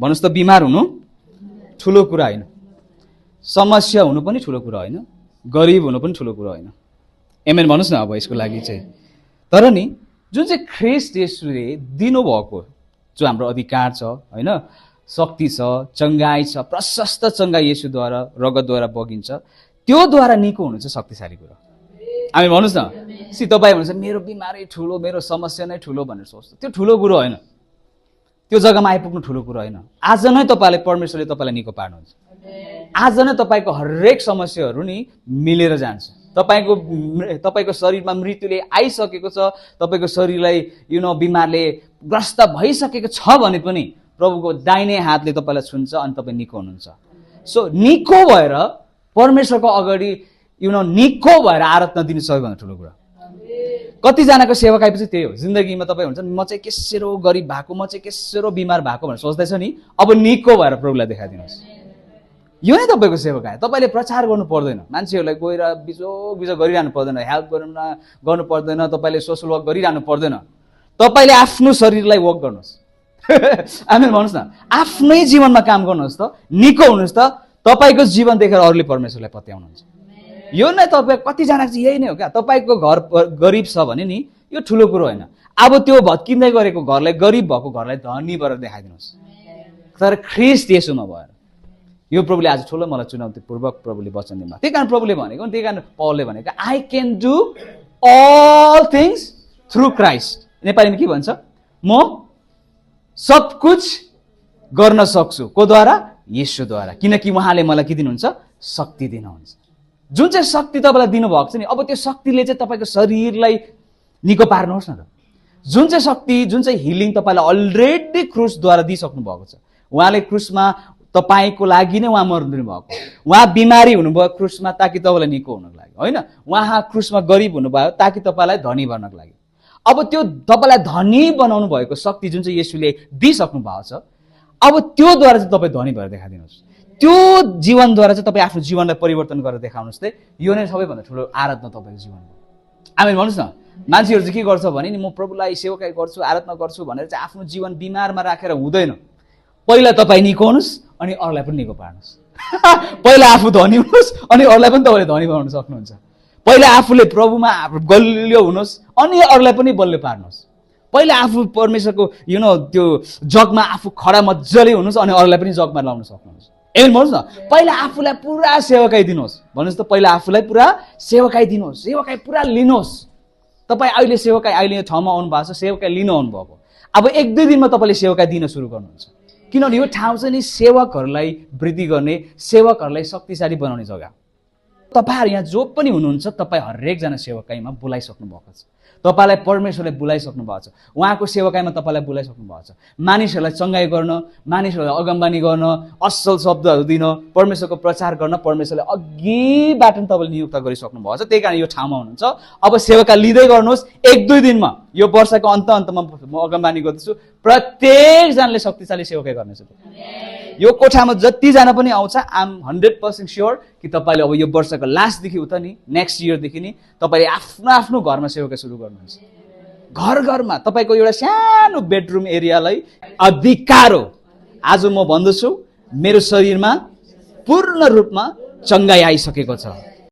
भन्नुस् त बिमार हुनु ठुलो कुरा होइन, समस्या हुनु पनि ठुलो कुरा होइन, गरिब हुनु पनि ठुलो कुरा होइन। एमेन भन्नुस् न अब यसको लागि चाहिँ। तर नि जुन चाहिँ ख्रीष्ट येशूले दिनुभएको जो हाम्रो अधिकार छ होइन, शक्ति छ, चङ्गाई छ, प्रशस्त चङ्गाई येशूद्वारा रगतद्वारा बगिन्छ, त्योद्वारा निको हुनु चाहिँ शक्तिशाली कुरा। हामी भन्नुहोस् न, तपाईँ भन्नुहुन्छ मेरो बिमारै ठुलो, मेरो समस्या नै ठुलो भनेर सोच्नु, त्यो ठुलो कुरो होइन, त्यो जग्गामा आइपुग्नु ठुलो कुरो होइन। आज नै तपाईँले परमेश्वरले तपाईँलाई निको पार्नुहुन्छ। आज नै तपाईँको हरेक समस्याहरू नि मिलेर जान्छ। तपाईँको शरीरमा मृत्युले आइसकेको छ, तपाईँको शरीरलाई बिमारले ग्रस्त भइसकेको छ भने पनि प्रभुको दाहिने हातले तपाईँलाई छुन्छ अनि तपाईँ निको हुनुहुन्छ। सो निको भएर परमेश्वरको अगाडि निको भएर आराधना दिनु सबैभन्दा ठुलो कुरा। कतिजनाको सेवकाई पछि त्यही हो, जिन्दगीमा तपाईँ हुन्छ म चाहिँ केसेरो गरिब भएको, म चाहिँ केसेरो बिमार भएको भनेर सोच्दैछ नि, अब निको भएर प्रभुलाई देखाइदिनुहोस्। यो नै तपाईँको सेवकाई। तपाईँले प्रचार गर्नु पर्दैन, मान्छेहरूलाई गएर बिजो गरिरहनु पर्दैन, हेल्प गर्नु पर्दैन, तपाईँले सोसल वर्क गरिरहनु पर्दैन। तपाईँले आफ्नो शरीरलाई वर्क गर्नुहोस्। हामी भन्नुहोस् न, आफ्नै जीवनमा काम गर्नुहोस् त, निको हुनुहोस् त, तपाईँको जीवन देखेर अरूले परमेश्वरलाई पत्याउनुहुन्छ। यो नै तपाईँ कतिजना चाहिँ यही नै हो क्या, तपाईँको घर गरिब छ भने नि यो ठुलो कुरो होइन। अब त्यो भत्किँदै गरेको घरलाई, गरिब भएको घरलाई धनी भएर देखाइदिनुहोस्, तर ख्रीष्ट येशूमा भएर। यो प्रभुले आज ठुलो मलाई चुनौतीपूर्वक प्रभुले वचन दिनुभयो। त्यही कारण प्रभुले भनेको, त्यही कारण पौलले भनेको I can do all things through Christ. नेपालीमा के भन्छ? म सब कुछ गर्न सक्छु कोद्वारा? येशूद्वारा। किनकि उहाँले मलाई के दिनुहुन्छ? शक्ति दिनुहुन्छ। जुन चाहिँ शक्ति तपाईँलाई दिनुभएको छ नि, अब त्यो शक्तिले चाहिँ तपाईँको शरीरलाई निको पार्नुहोस् न त। जुन चाहिँ शक्ति, जुन चाहिँ हिलिङ तपाईँलाई अलरेडी क्रुसद्वारा दिइसक्नु भएको छ। उहाँले क्रुसमा तपाईँको लागि नै उहाँ मर्दिनु भएको, उहाँ बिमारी हुनुभयो क्रुसमा ताकि तपाईँलाई निको हुनको लागि होइन, उहाँ क्रुसमा गरिब हुनुभयो ताकि तपाईँलाई धनी बन्नको लागि। अब त्यो तपाईँलाई धनी बनाउनु भएको शक्ति जुन चाहिँ येशूले दिइसक्नु भएको छ, अब त्योद्वारा चाहिँ तपाईँ धनी भएर देखाइदिनुहोस्। त्यो जीवनद्वारा चाहिँ तपाईँ आफ्नो जीवनलाई परिवर्तन गरेर देखाउनुहोस्। त यो नै सबैभन्दा ठुलो आराधना तपाईँको जीवनको। आमेन भन्नुहोस् न। मान्छेहरू चाहिँ के गर्छ भने नि, म प्रभुलाई सेवकाई गर्छु, आराधना गर्छु भनेर चाहिँ आफ्नो जीवन बिमारमा राखेर हुँदैन। पहिला तपाईँ निको हुनुहोस् अनि अरूलाई पनि निको पार्नुहोस्। पहिला आफू धनी हुनुहोस् अनि अरूलाई पनि तपाईँले धनी बनाउन सक्नुहुन्छ। पहिला आफूले प्रभुमा बलियो हुनुहोस् अनि अरूलाई पनि बलियो पार्नुहोस्। पहिला आफू परमेश्वरको त्यो जगमा आफू खडा मजाले हुनुहोस् अनि अरूलाई पनि जगमा लाउन सक्नुहुन्छ। एमेन भन्नुहोस् न। पहिला आफूलाई पुरा सेवकाई दिनुहोस्। भन्नुहोस् त, पहिला आफूलाई पुरा सेवकाई दिनुहोस्, सेवकाई पुरा लिनुहोस्। तपाईँ अहिले सेवकाई अहिले ठाउँमा आउनु भएको छ, सेवकाई लिनु आउनु भएको। अब 1-2 दिनमा तपाईँले सेवकाई दिन सुरु गर्नुहुन्छ, किनभने यो ठाउँ चाहिँ नि सेवकहरूलाई वृद्धि गर्ने, सेवकहरूलाई शक्तिशाली बनाउने जग्गा। तपाईँहरू यहाँ जो पनि हुनुहुन्छ, तपाईँ हरेकजना सेवकाईमा बोलाइसक्नु भएको छ। तपाईँलाई परमेश्वरले बोलाइसक्नु भएको छ, उहाँको सेवकाईमा तपाईँलाई बोलाइसक्नु भएको छ। मानिसहरूलाई चङ्गाई गर्न, मानिसहरूलाई अगमबानी गर्न, असल शब्दहरू दिन, परमेश्वरको प्रचार गर्न परमेश्वरले अघिबाट तपाईँले नियुक्त गरिसक्नु भएको छ। त्यही कारण यो ठाउँमा हुनुहुन्छ। अब सेवका लिँदै गर्नुहोस्। 1-2 दिनमा, यो वर्षको अन्तमा म अगमबानी गर्दैछु, प्रत्येकजनाले शक्तिशाली सेवकाई गर्नेछ। यो कोठामा जतिजना पनि आउँछ, आइ एम 100% स्योर कि तपाईँले अब यो वर्षको लास्टदेखि उता नि नेक्स्ट इयरदेखि नि तपाईँले आफ्नो आफ्नो घरमा सेवकाई सुरु गर्नुहुन्छ। घर घरमा तपाईँको एउटा सानो बेडरुम एरियालाई अधिकार हो। आज म भन्दछु, मेरो शरीरमा पूर्ण रूपमा चङ्गाई आइसकेको छ।